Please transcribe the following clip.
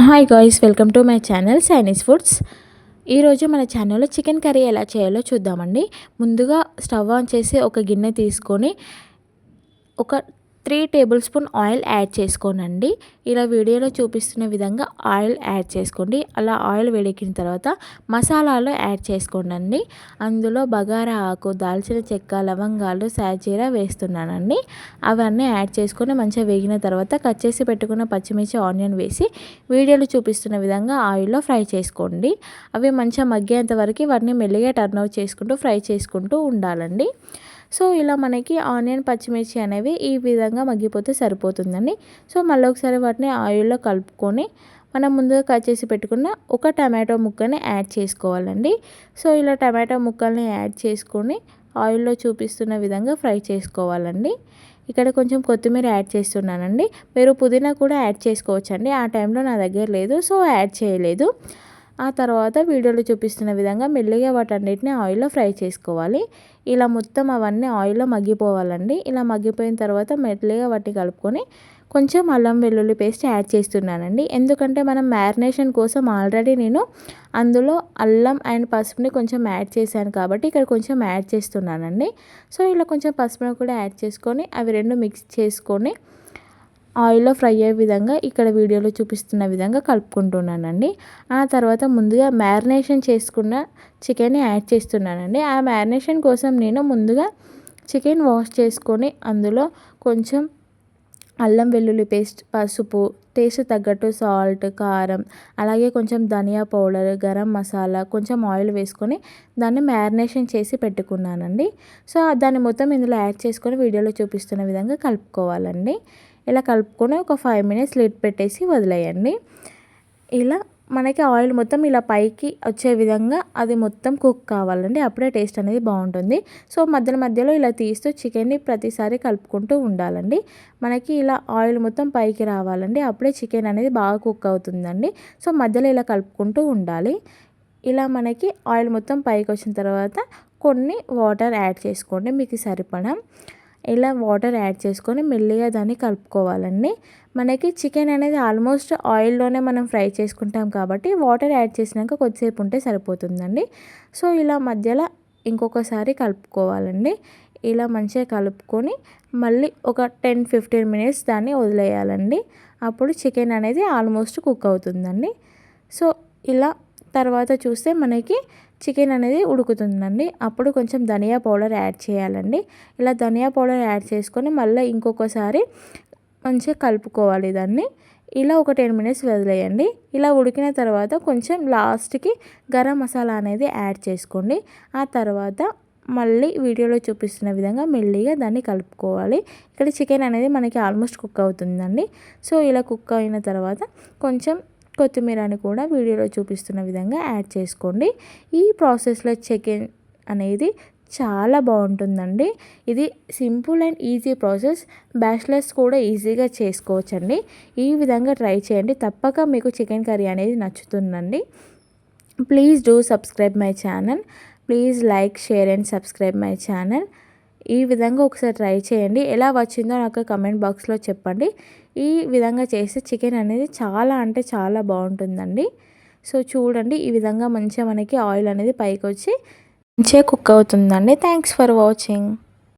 Hi guys, welcome to my channel సైనీస్ foods. ఈరోజు మన ఛానల్లో చికెన్ కర్రీ ఎలా చేయాలో చూద్దామండి. ముందుగా స్టవ్ ఆన్ చేసి ఒక గిన్నె తీసుకొని ఒక 3 టేబుల్ స్పూన్ ఆయిల్ యాడ్ చేసుకోనండి. ఇలా వీడియోలో చూపిస్తున్న విధంగా ఆయిల్ యాడ్ చేసుకోండి. అలా ఆయిల్ వేడెక్కిన తర్వాత మసాలాలు యాడ్ చేసుకోండి. అందులో బగారా ఆకు, దాల్చిన చెక్క, లవంగాలు, సాజీరా వేస్తున్నానండి. అవన్నీ యాడ్ చేసుకొని మంచిగా వేగిన తర్వాత కట్ చేసి పెట్టుకున్న పచ్చిమిర్చి, ఆనియన్ వేసి వీడియోలో చూపిస్తున్న విధంగా ఆయిల్లో ఫ్రై చేసుకోండి. అవి మంచిగా మగ్గేంత వరకు వాటిని మెల్లిగా టర్న్ అవుట్ చేసుకుంటూ ఫ్రై చేసుకుంటూ ఉండాలండి. సో ఇలా మనకి ఆనియన్, పచ్చిమిర్చి అనేవి ఈ విధంగా మగ్గిపోతే సరిపోతుందండి. సో మళ్ళీ ఒకసారి వాటిని ఆయిల్లో కలుపుకొని మనం ముందుగా కట్ చేసి పెట్టుకున్న ఒక టమాటో ముక్కని యాడ్ చేసుకోవాలండి. సో ఇలా టమాటో ముక్కల్ని యాడ్ చేసుకొని ఆయిల్లో చూపిస్తున్న విధంగా ఫ్రై చేసుకోవాలండి. ఇక్కడ కొంచెం కొత్తిమీర యాడ్ చేస్తున్నానండి. మీరు పుదీనా కూడా యాడ్ చేసుకోవచ్చండి. ఆ టైంలో నా దగ్గర లేదు, సో యాడ్ చేయలేదు. ఆ తర్వాత వీడియోలో చూపిస్తున్న విధంగా మెల్లిగా వాటన్నిటిని ఆయిల్లో ఫ్రై చేసుకోవాలి. ఇలా మొత్తం అవన్నీ ఆయిల్లో మగ్గిపోవాలండి. ఇలా మగ్గిపోయిన తర్వాత మెల్లిగా వాటిని కలుపుకొని కొంచెం అల్లం వెల్లుల్లి పేస్ట్ యాడ్ చేస్తున్నానండి. ఎందుకంటే మనం మ్యారినేషన్ కోసం ఆల్రెడీ నేను అందులో అల్లం అండ్ పసుపుని కొంచెం యాడ్ చేశాను కాబట్టి ఇక్కడ కొంచెం యాడ్ చేస్తున్నానండి. సో ఇలా కొంచెం పసుపును కూడా యాడ్ చేసుకొని అవి రెండు మిక్స్ చేసుకొని ఆయిల్లో ఫ్రై అయ్యే విధంగా ఇక్కడ వీడియోలో చూపిస్తున్న విధంగా కలుపుకుంటున్నానండి. ఆ తర్వాత ముందుగా మ్యారినేషన్ చేసుకున్న చికెన్ని యాడ్ చేస్తున్నానండి. ఆ మ్యారినేషన్ కోసం నేను ముందుగా చికెన్ వాష్ చేసుకొని అందులో కొంచెం అల్లం వెల్లుల్లి పేస్ట్, పసుపు, టేస్ట్ తగ్గట్టు సాల్ట్, కారం, అలాగే కొంచెం ధనియా పౌడర్, గరం మసాలా, కొంచెం ఆయిల్ వేసుకొని దాన్ని మ్యారినేషన్ చేసి పెట్టుకున్నానండి. సో దాన్ని మొత్తం ఇందులో యాడ్ చేసుకొని వీడియోలో చూపిస్తున్న విధంగా కలుపుకోవాలండి. ఇలా కలుపుకొని ఒక 5 మినిట్స్ లిడ్ పెట్టేసి వదిలేయండి. ఇలా మనకి ఆయిల్ మొత్తం ఇలా పైకి వచ్చే విధంగా అది మొత్తం కుక్ కావాలండి. అప్పుడే టేస్ట్ అనేది బాగుంటుంది. సో మధ్యలో ఇలా తీస్తూ చికెన్ని ప్రతిసారి కలుపుకుంటూ ఉండాలండి. మనకి ఇలా ఆయిల్ మొత్తం పైకి రావాలండి. అప్పుడే చికెన్ అనేది బాగా కుక్ అవుతుందండి. సో మధ్యలో ఇలా కలుపుకుంటూ ఉండాలి. ఇలా మనకి ఆయిల్ మొత్తం పైకి వచ్చిన తర్వాత కొన్ని వాటర్ యాడ్ చేసుకోండి మీకు సరిపడా. ఇలా వాటర్ యాడ్ చేసుకొని మెల్లిగా దాన్ని కలుపుకోవాలండి. మనకి చికెన్ అనేది ఆల్మోస్ట్ ఆయిల్లోనే మనం ఫ్రై చేసుకుంటాం కాబట్టి వాటర్ యాడ్ చేసినాక కొద్దిసేపు ఉంటే సరిపోతుందండి. సో ఇలా మధ్యలో ఇంకొకసారి కలుపుకోవాలండి. ఇలా మంచిగా కలుపుకొని మళ్ళీ ఒక 10-15 మినిట్స్ దాన్ని వదిలేయాలండి. అప్పుడు చికెన్ అనేది ఆల్మోస్ట్ కుక్ అవుతుందండి. సో ఇలా తర్వాత చూస్తే మనకి చికెన్ అనేది ఉడుకుతుందండి. అప్పుడు కొంచెం ధనియా పౌడర్ యాడ్ చేయాలండి. ఇలా ధనియా పౌడర్ యాడ్ చేసుకొని మళ్ళీ ఇంకొకసారి మంచిగా కలుపుకోవాలి దాన్ని. ఇలా ఒక 10 మినిట్స్ వదిలేయండి. ఇలా ఉడికిన తర్వాత కొంచెం లాస్ట్కి గరం మసాలా అనేది యాడ్ చేసుకోండి. ఆ తర్వాత మళ్ళీ వీడియోలో చూపిస్తున్న విధంగా మెల్లిగా దాన్ని కలుపుకోవాలి. ఇక్కడ చికెన్ అనేది మనకి ఆల్మోస్ట్ కుక్ అవుతుందండి. సో ఇలా కుక్ అయిన తర్వాత కొంచెం కొత్తిమీరని కూడా వీడియోలో చూపిస్తున్న విధంగా యాడ్ చేసుకోండి. ఈ ప్రాసెస్లో చికెన్ అనేది చాలా బాగుంటుందండి. ఇది simple and easy process. Bachelors కూడా ఈజీగా చేసుకోవచ్చండి. ఈ విధంగా ట్రై చేయండి. తప్పక మీకు చికెన్ కర్రీ అనేది నచ్చుతుందండి. Please do subscribe my channel. Please like, share and subscribe my channel. ఈ విధంగా ఒకసారి ట్రై చేయండి. ఎలా వచ్చిందో నాకు కమెంట్ బాక్స్లో చెప్పండి. ఈ విధంగా చేస్తే చికెన్ అనేది చాలా అంటే చాలా బాగుంటుందండి. సో చూడండి, ఈ విధంగా మంచిగా మనకి ఆయిల్ అనేది పైకి వచ్చి మంచిగా కుక్ అవుతుందండి. Thanks for watching.